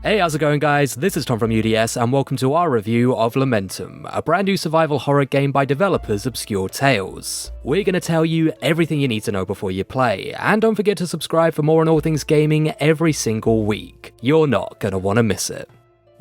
Hey, how's it going guys? This is Tom from UDS and welcome to our review of Lamentum, a brand new survival horror game by developers Obscure Tales. We're going to tell you everything you need to know before you play, and don't forget to subscribe for more on all things gaming every single week. You're not going to want to miss it.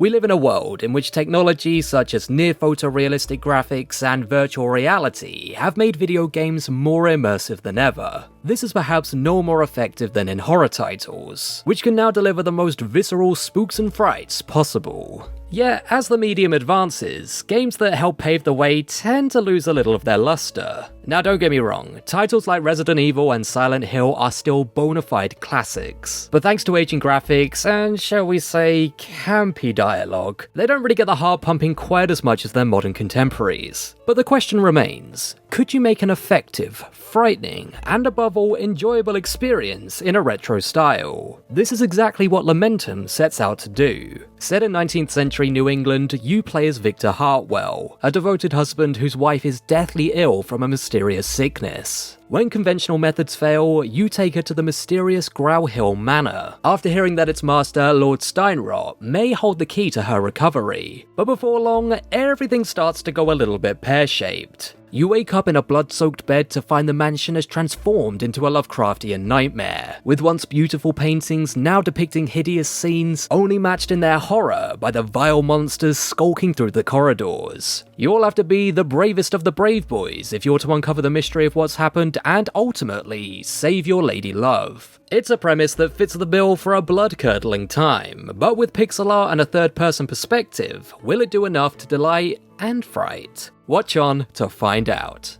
We live in a world in which technology such as near photorealistic graphics and virtual reality have made video games more immersive than ever. This is perhaps no more effective than in horror titles, which can now deliver the most visceral spooks and frights possible. Yet, as the medium advances, games that help pave the way tend to lose a little of their luster. Now don't get me wrong, titles like Resident Evil and Silent Hill are still bona fide classics, but thanks to aging graphics and, shall we say, campy dialogue, they don't really get the heart pumping quite as much as their modern contemporaries. But the question remains, could you make an effective, frightening, and above all enjoyable experience in a retro style? This is exactly what Lamentum sets out to do. Set in 19th century New England, you play as Victor Hartwell, a devoted husband whose wife is deathly ill from a mysterious sickness. When conventional methods fail, you take her to the mysterious Growl Hill Manor, after hearing that its master, Lord Steinrot, may hold the key to her recovery. But before long, everything starts to go a little bit pear-shaped. You wake up in a blood-soaked bed to find the mansion has transformed into a Lovecraftian nightmare, with once beautiful paintings now depicting hideous scenes only matched in their horror by the vile monsters skulking through the corridors. You'll have to be the bravest of the brave boys if you're to uncover the mystery of what's happened and ultimately save your lady love. It's a premise that fits the bill for a blood-curdling time, but with pixel art and a third-person perspective, will it do enough to delight and fright? Watch on to find out.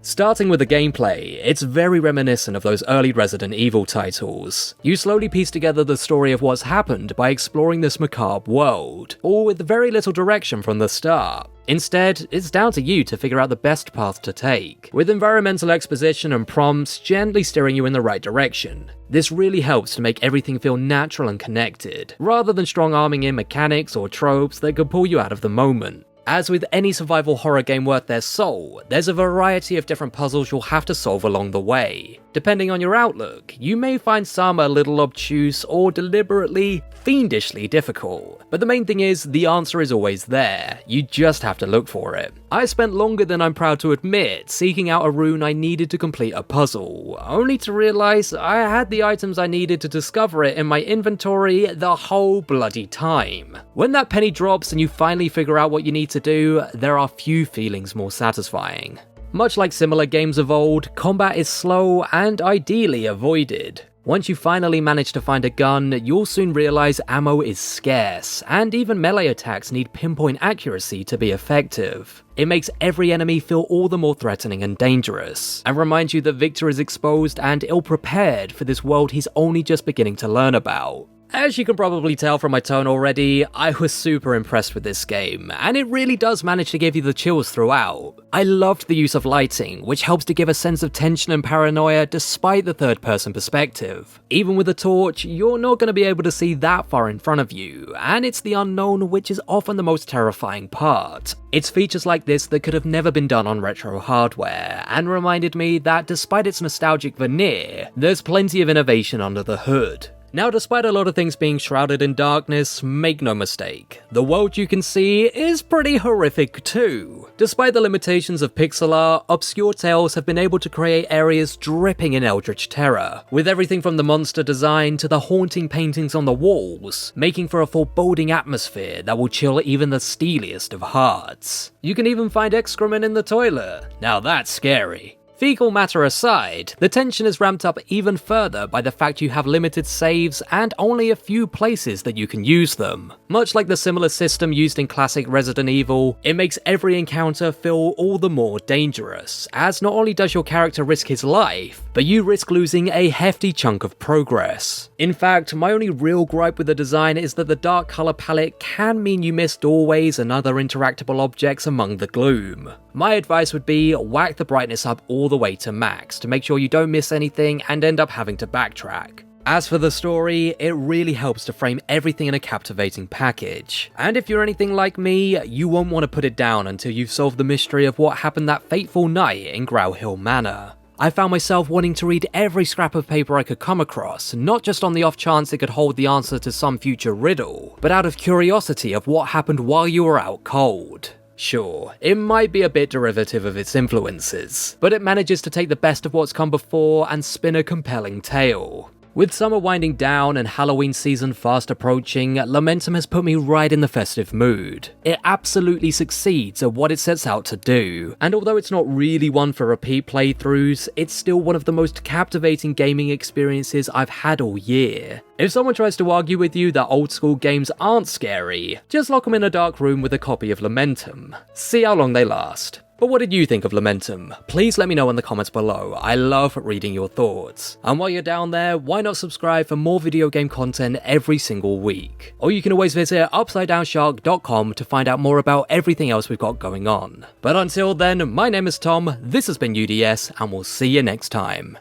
Starting with the gameplay, it's very reminiscent of those early Resident Evil titles. You slowly piece together the story of what's happened by exploring this macabre world, all with very little direction from the start. Instead, it's down to you to figure out the best path to take, with environmental exposition and prompts gently steering you in the right direction. This really helps to make everything feel natural and connected, rather than strong-arming in mechanics or tropes that could pull you out of the moment. As with any survival horror game worth their soul, there's a variety of different puzzles you'll have to solve along the way. Depending on your outlook, you may find some a little obtuse or deliberately, fiendishly difficult. But the main thing is, the answer is always there, you just have to look for it. I spent longer than I'm proud to admit seeking out a rune I needed to complete a puzzle, only to realise I had the items I needed to discover it in my inventory the whole bloody time. When that penny drops and you finally figure out what you need to do, there are few feelings more satisfying. Much like similar games of old, combat is slow and ideally avoided. Once you finally manage to find a gun, you'll soon realise ammo is scarce, and even melee attacks need pinpoint accuracy to be effective. It makes every enemy feel all the more threatening and dangerous, and reminds you that Victor is exposed and ill-prepared for this world he's only just beginning to learn about. As you can probably tell from my tone already, I was super impressed with this game, and it really does manage to give you the chills throughout. I loved the use of lighting, which helps to give a sense of tension and paranoia despite the third-person perspective. Even with a torch, you're not going to be able to see that far in front of you, and it's the unknown which is often the most terrifying part. It's features like this that could have never been done on retro hardware, and reminded me that despite its nostalgic veneer, there's plenty of innovation under the hood. Now, despite a lot of things being shrouded in darkness, make no mistake, the world you can see is pretty horrific too. Despite the limitations of pixel art, Obscure Tales have been able to create areas dripping in eldritch terror, with everything from the monster design to the haunting paintings on the walls, making for a foreboding atmosphere that will chill even the steeliest of hearts. You can even find excrement in the toilet. Now that's scary. Fecal matter aside, the tension is ramped up even further by the fact you have limited saves and only a few places that you can use them. Much like the similar system used in classic Resident Evil, it makes every encounter feel all the more dangerous, as not only does your character risk his life, but you risk losing a hefty chunk of progress. In fact, my only real gripe with the design is that the dark colour palette can mean you miss doorways and other interactable objects among the gloom. My advice would be whack the brightness up all the way to max to make sure you don't miss anything and end up having to backtrack. As for the story, it really helps to frame everything in a captivating package. And if you're anything like me, you won't want to put it down until you've solved the mystery of what happened that fateful night in Growl Hill Manor. I found myself wanting to read every scrap of paper I could come across, not just on the off chance it could hold the answer to some future riddle, but out of curiosity of what happened while you were out cold. Sure, it might be a bit derivative of its influences, but it manages to take the best of what's come before and spin a compelling tale. With summer winding down and Halloween season fast approaching, Lamentum has put me right in the festive mood. It absolutely succeeds at what it sets out to do, and although it's not really one for repeat playthroughs, it's still one of the most captivating gaming experiences I've had all year. If someone tries to argue with you that old school games aren't scary, just lock them in a dark room with a copy of Lamentum. See how long they last. But what did you think of Lamentum? Please let me know in the comments below, I love reading your thoughts. And while you're down there, why not subscribe for more video game content every single week? Or you can always visit upsidedownshark.com to find out more about everything else we've got going on. But until then, my name is Tom, this has been UDS, and we'll see you next time.